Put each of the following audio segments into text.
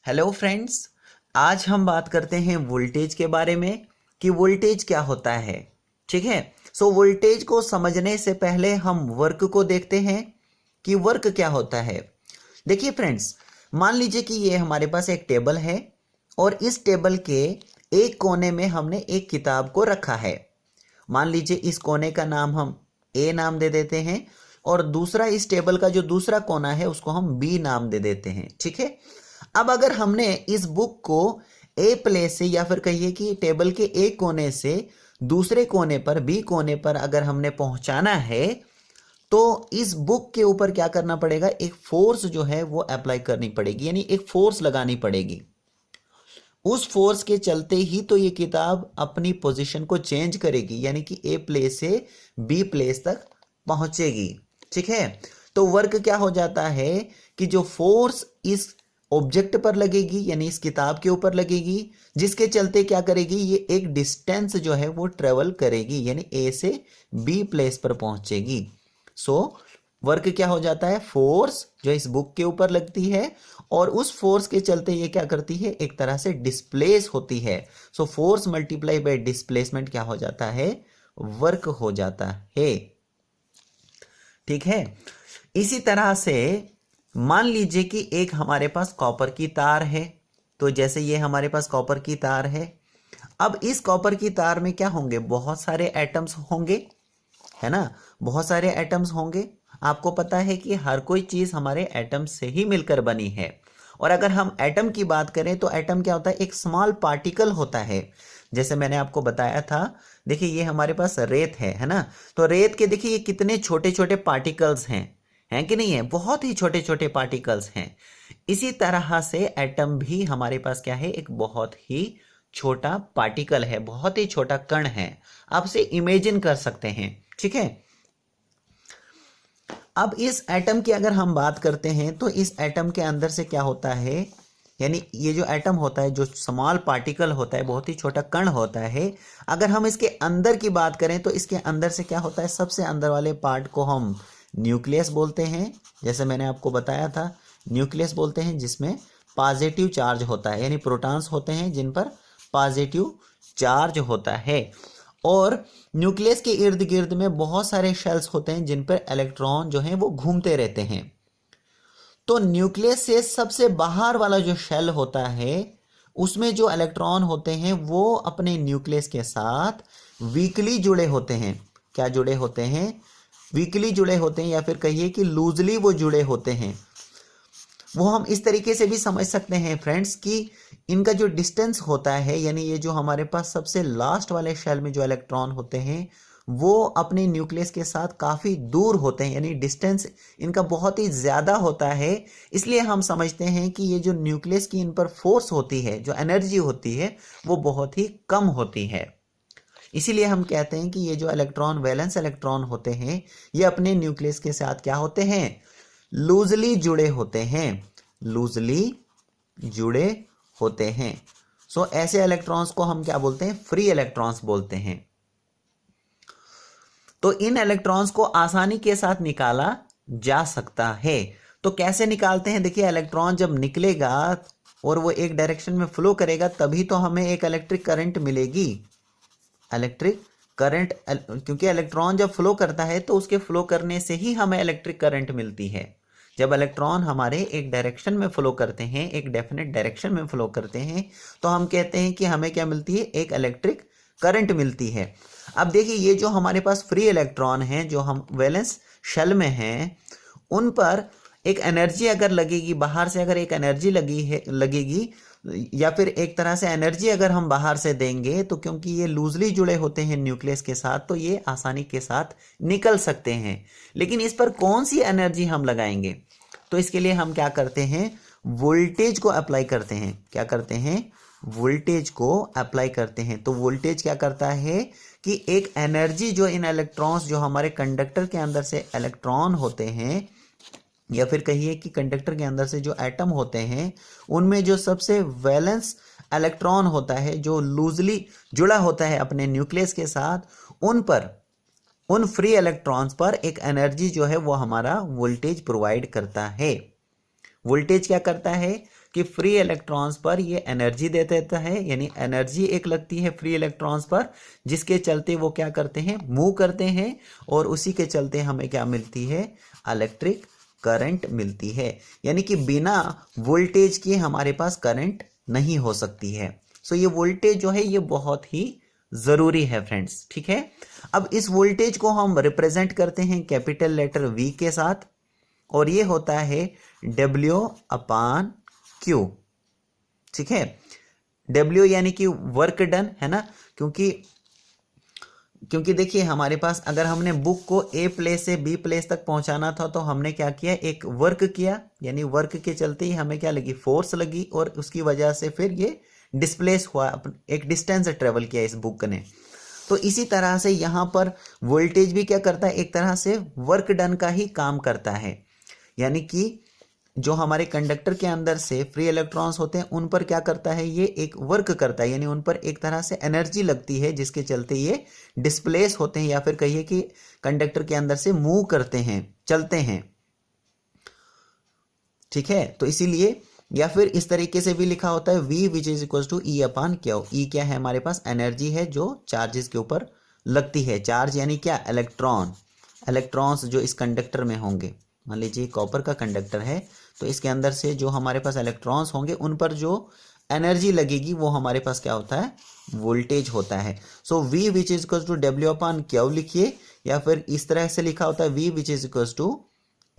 Hello friends, आज हम बात करते हैं वोल्टेज के बारे में कि वोल्टेज क्या होता है। ठीक है। सो वोल्टेज को समझने से पहले हम वर्क को देखते हैं कि वर्क क्या होता है। देखिए फ्रेंड्स, मान लीजिए कि ये हमारे पास एक टेबल है और इस टेबल के एक कोने में हमने एक किताब को रखा है। मान लीजिए इस कोने का नाम हम ए नाम दे देते हैं और दूसरा इस टेबल का जो दूसरा कोना है उसको हम बी नाम दे देते हैं। ठीक है। अब अगर हमने इस बुक को ए प्लेस से या फिर कहिए कि टेबल के एक कोने से दूसरे कोने पर बी कोने पर अगर हमने पहुंचाना है तो इस बुक के ऊपर क्या करना पड़ेगा, एक फोर्स जो है वो अप्लाई करनी पड़ेगी, यानी एक फोर्स लगानी पड़ेगी। उस फोर्स के चलते ही तो ये किताब अपनी पोजीशन को चेंज करेगी, यानी कि ए प्लेस से बी प्लेस तक पहुंचेगी। ठीक है। तो वर्क क्या हो जाता है कि जो फोर्स इस ऑब्जेक्ट पर लगेगी यानी इस किताब के ऊपर लगेगी, जिसके चलते क्या करेगी, ये एक डिस्टेंस जो है वो ट्रेवल करेगी, यानी ए से बी प्लेस पर पहुंचेगी। सो वर्क क्या हो जाता है, फोर्स जो इस बुक के ऊपर लगती है और उस फोर्स के चलते ये क्या करती है, एक तरह से डिस्प्लेस होती है। So force multiply by displacement क्या हो जाता है, वर्क हो जाता है। ठीक है। इसी तरह से मान लीजिए कि एक हमारे पास कॉपर की तार है। तो जैसे ये हमारे पास कॉपर की तार है, अब इस कॉपर की तार में क्या होंगे, बहुत सारे एटम्स होंगे, है ना, बहुत सारे एटम्स होंगे। आपको पता है कि हर कोई चीज हमारे एटम से ही मिलकर बनी है। और अगर हम एटम की बात करें तो एटम क्या होता है, एक स्मॉल पार्टिकल होता है। जैसे मैंने आपको बताया था, देखिए ये हमारे पास रेत है ना, तो रेत के देखिए ये कितने छोटे छोटे पार्टिकल्स हैं कि नहीं है, बहुत ही छोटे छोटे पार्टिकल्स हैं। इसी तरह से एटम भी हमारे पास क्या है, एक बहुत ही छोटा पार्टिकल है, बहुत ही छोटा कण है। आप इसे इमेजिन कर सकते हैं। ठीक है। अब इस एटम की अगर हम बात करते हैं तो इस एटम के अंदर से क्या होता है, यानी ये जो एटम होता है, जो स्मॉल पार्टिकल होता है, बहुत ही छोटा कण होता है, अगर हम इसके अंदर की बात करें तो इसके अंदर से क्या होता है, सबसे अंदर वाले पार्ट को हम न्यूक्लियस बोलते हैं। जैसे मैंने आपको बताया था, न्यूक्लियस बोलते हैं जिसमें पॉजिटिव चार्ज होता है, यानी प्रोटॉन्स होते हैं जिन पर पॉजिटिव चार्ज होता है। और न्यूक्लियस के इर्द गिर्द में बहुत सारे शेल्स होते हैं जिन पर इलेक्ट्रॉन जो हैं वो घूमते रहते हैं। तो न्यूक्लियस से सबसे बाहर वाला जो शेल होता है उसमें जो इलेक्ट्रॉन होते हैं वो अपने न्यूक्लियस के साथ वीकली जुड़े होते हैं। क्या जुड़े होते हैं, वीकली जुड़े होते हैं, या फिर कहिए कि लूजली वो जुड़े होते हैं। वो हम इस तरीके से भी समझ सकते हैं फ्रेंड्स कि इनका जो डिस्टेंस होता है, यानी ये जो हमारे पास सबसे लास्ट वाले शेल में जो इलेक्ट्रॉन होते हैं वो अपने न्यूक्लियस के साथ काफ़ी दूर होते हैं, यानी डिस्टेंस इनका बहुत ही ज़्यादा होता है। इसलिए हम समझते हैं कि ये जो न्यूक्लियस की इन पर फोर्स होती है, जो एनर्जी होती है, वो बहुत ही कम होती है। इसीलिए हम कहते हैं कि ये जो इलेक्ट्रॉन, वैलेंस इलेक्ट्रॉन होते हैं, ये अपने न्यूक्लियस के साथ क्या होते हैं, लूजली जुड़े होते हैं, लूजली जुड़े होते हैं। सो ऐसे इलेक्ट्रॉन्स को हम क्या बोलते हैं, फ्री इलेक्ट्रॉन्स बोलते हैं। तो इन इलेक्ट्रॉन्स को आसानी के साथ निकाला जा सकता है। तो कैसे निकालते हैं, देखिए इलेक्ट्रॉन जब निकलेगा और वो एक डायरेक्शन में फ्लो करेगा तभी तो हमें एक इलेक्ट्रिक करंट मिलेगी। इलेक्ट्रिक करंट, क्योंकि इलेक्ट्रॉन जब फ्लो करता है तो उसके फ्लो करने से ही हमें इलेक्ट्रिक करंट मिलती है। जब इलेक्ट्रॉन हमारे एक डायरेक्शन में फ्लो करते हैं, एक डेफिनेट डायरेक्शन में फ्लो करते हैं, तो हम कहते हैं कि हमें क्या मिलती है, एक इलेक्ट्रिक करंट मिलती है। अब देखिए ये जो हमारे पास फ्री इलेक्ट्रॉन हैं, जो हम वैलेंस शेल में हैं, उन पर एक एनर्जी अगर लगेगी, बाहर से अगर एक एनर्जी लगेगी या फिर एक तरह से एनर्जी अगर हम बाहर से देंगे, तो क्योंकि ये लूजली जुड़े होते हैं न्यूक्लियस के साथ तो ये आसानी के साथ निकल सकते हैं। लेकिन इस पर कौन सी एनर्जी हम लगाएंगे, तो इसके लिए हम क्या करते हैं, वोल्टेज को अप्लाई करते हैं। क्या करते हैं, वोल्टेज को अप्लाई करते हैं। तो वोल्टेज क्या करता है कि एक एनर्जी जो इन इलेक्ट्रॉन्स, जो हमारे कंडक्टर के अंदर से इलेक्ट्रॉन होते हैं, या फिर कहिए कि कंडक्टर के अंदर से जो एटम होते हैं, उनमें जो सबसे वैलेंस इलेक्ट्रॉन होता है, जो लूजली जुड़ा होता है अपने न्यूक्लियस के साथ, उन पर, उन फ्री इलेक्ट्रॉन्स पर एक एनर्जी जो है वो हमारा वोल्टेज प्रोवाइड करता है। वोल्टेज क्या करता है, कि फ्री इलेक्ट्रॉन्स पर ये एनर्जी दे देता है, यानी एनर्जी एक लगती है फ्री इलेक्ट्रॉन्स पर, जिसके चलते वो क्या करते हैं, मूव करते हैं, और उसी के चलते हमें क्या मिलती है, इलेक्ट्रिक करंट मिलती है। यानी कि बिना वोल्टेज के हमारे पास करंट नहीं हो सकती है। सो ये वोल्टेज जो है ये बहुत ही जरूरी है फ्रेंड्स, ठीक है। अब इस वोल्टेज को हम रिप्रेजेंट करते हैं कैपिटल लेटर V के साथ, और ये होता है W/Q, ठीक है। W यानी कि वर्क डन, है ना, क्योंकि देखिए हमारे पास अगर हमने बुक को A प्लेस से B प्लेस तक पहुंचाना था तो हमने क्या किया, एक वर्क किया, यानी वर्क के चलते ही हमें क्या लगी, फोर्स लगी, और उसकी वजह से फिर ये डिस्प्लेस हुआ, एक डिस्टेंस ट्रेवल किया इस बुक ने। तो इसी तरह से यहाँ पर वोल्टेज भी क्या करता है, एक तरह से वर्क डन का ही काम करता है। यानी कि जो हमारे कंडक्टर के अंदर से फ्री इलेक्ट्रॉन्स होते हैं उन पर क्या करता है, ये एक वर्क करता है, यानी उन पर एक तरह से एनर्जी लगती है, जिसके चलते ये डिस्प्लेस होते हैं, या फिर कहिए कि कंडक्टर के अंदर से मूव करते हैं, चलते हैं, ठीक है। तो इसीलिए, या फिर इस तरीके से भी लिखा होता है V which is equal to E/Q। E क्या है, हमारे पास एनर्जी है जो चार्जेस के ऊपर लगती है। चार्ज यानी क्या, इलेक्ट्रॉन, इलेक्ट्रॉन्स जो इस कंडक्टर में होंगे, मान लीजिए कॉपर का कंडक्टर है, तो इसके अंदर से जो हमारे पास इलेक्ट्रॉन्स होंगे उन पर जो एनर्जी लगेगी वो हमारे पास क्या होता है, वोल्टेज होता है। So V which is equal to W/Q लिखिए, या फिर इस तरह से लिखा होता है V which is equal to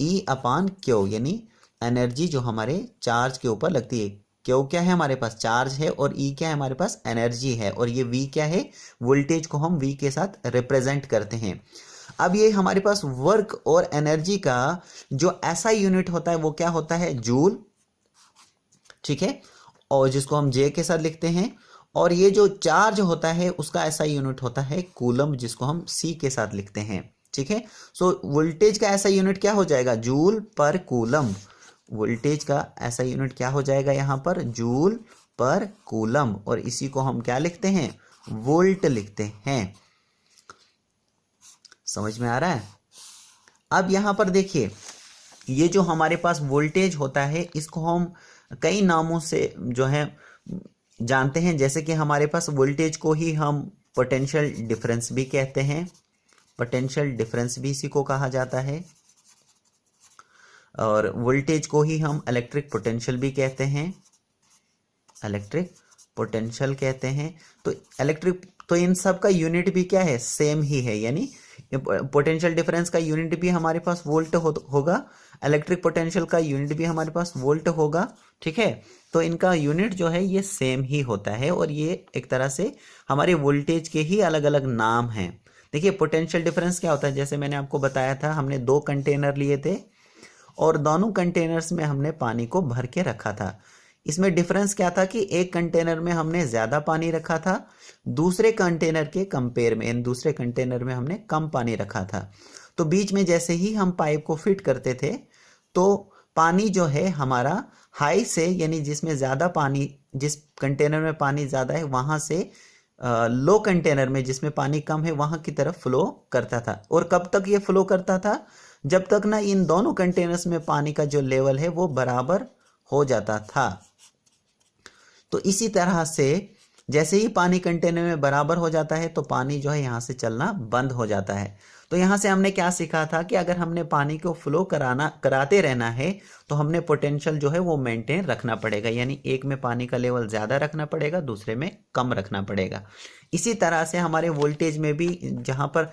E/Q, यानी एनर्जी जो हमारे चार्ज के ऊपर लगती है। क्यू क्या है, हमारे पास चार्ज है, और ई क्या है, हमारे पास एनर्जी है, और ये वी क्या है, वोल्टेज को हम वी के साथ रिप्रेजेंट करते हैं। अब ये हमारे पास वर्क और एनर्जी का जो ऐसा यूनिट होता है वो क्या होता है, जूल, ठीक है, और जिसको हम जे के साथ लिखते हैं। और ये जो चार्ज होता है उसका ऐसा यूनिट होता है कूलम, जिसको हम सी के साथ लिखते हैं, ठीक है। सो वोल्टेज का ऐसा यूनिट क्या हो जाएगा, जूल पर कूलम। वोल्टेज का ऐसा यूनिट क्या हो जाएगा यहाँ पर, जूल पर कूलम, और इसी को हम क्या लिखते हैं, वोल्ट लिखते हैं। समझ में आ रहा है। अब यहाँ पर देखिए, ये जो हमारे पास वोल्टेज होता है इसको हम कई नामों से जो है जानते हैं, जैसे कि हमारे पास वोल्टेज को ही हम पोटेंशियल डिफरेंस भी कहते हैं, पोटेंशियल डिफरेंस भी इसी को कहा जाता है, और वोल्टेज को ही हम इलेक्ट्रिक पोटेंशियल भी कहते हैं, इलेक्ट्रिक पोटेंशियल कहते हैं। तो इलेक्ट्रिक, तो इन सब का यूनिट भी क्या है, सेम ही है, यानी पोटेंशियल डिफरेंस का यूनिट भी हमारे पास वोल्ट होगा, इलेक्ट्रिक पोटेंशियल का यूनिट भी हमारे पास वोल्ट होगा, ठीक है। तो इनका यूनिट जो है ये सेम ही होता है, और ये एक तरह से हमारे वोल्टेज के ही अलग अलग नाम हैं। देखिए पोटेंशियल डिफरेंस क्या होता है, जैसे मैंने आपको बताया था, हमने 2 कंटेनर लिए थे और दोनों कंटेनर्स में हमने पानी को भर के रखा था। इसमें डिफरेंस क्या था कि एक कंटेनर में हमने ज़्यादा पानी रखा था, दूसरे कंटेनर के कंपेयर में, दूसरे कंटेनर में हमने कम पानी रखा था। तो बीच में जैसे ही हम पाइप को फिट करते थे तो पानी जो है हमारा हाई से, यानी जिसमें ज़्यादा पानी, जिस कंटेनर में पानी ज़्यादा है वहाँ से लो कंटेनर में जिसमें पानी कम है वहाँ की तरफ फ्लो करता था। और कब तक ये फ्लो करता था, जब तक ना इन दोनों कंटेनर्स में पानी का जो लेवल है वो बराबर हो जाता था। तो इसी तरह से जैसे ही पानी कंटेनर में बराबर हो जाता है तो पानी जो है यहाँ से चलना बंद हो जाता है। तो यहाँ से हमने क्या सीखा था कि अगर हमने पानी को फ्लो कराते रहना है तो हमने पोटेंशियल जो है वो मेंटेन रखना पड़ेगा, यानी एक में पानी का लेवल ज़्यादा रखना पड़ेगा, दूसरे में कम रखना पड़ेगा। इसी तरह से हमारे वोल्टेज में भी, जहाँ पर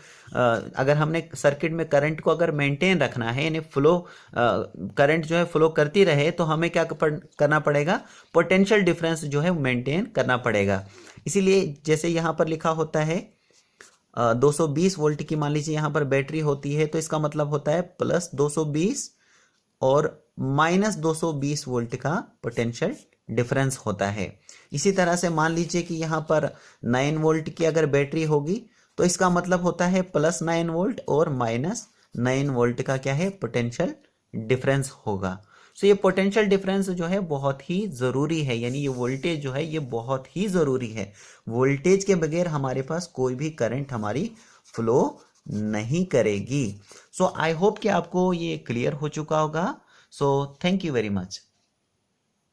अगर हमने सर्किट में करंट को अगर मेंटेन रखना है, यानी फ्लो करंट जो है फ्लो करती रहे, तो हमें क्या करना पड़ेगा, पोटेंशियल डिफरेंस जो है मेंटेन करना पड़ेगा। इसीलिए जैसे यहाँ पर लिखा होता है 220 वोल्ट की मान लीजिए यहाँ पर बैटरी होती है, तो इसका मतलब होता है प्लस 220 और माइनस 220 वोल्ट का पोटेंशियल डिफरेंस होता है। इसी तरह से मान लीजिए कि यहाँ पर 9 वोल्ट की अगर बैटरी होगी तो इसका मतलब होता है प्लस 9 वोल्ट और माइनस 9 वोल्ट का क्या है, पोटेंशियल डिफरेंस होगा। सो ये पोटेंशियल डिफरेंस जो है बहुत ही ज़रूरी है, यानी ये वोल्टेज जो है ये बहुत ही ज़रूरी है। वोल्टेज के बगैर हमारे पास कोई भी करंट हमारी फ्लो नहीं करेगी। सो आई होप कि आपको ये क्लियर हो चुका होगा। So thank you very much.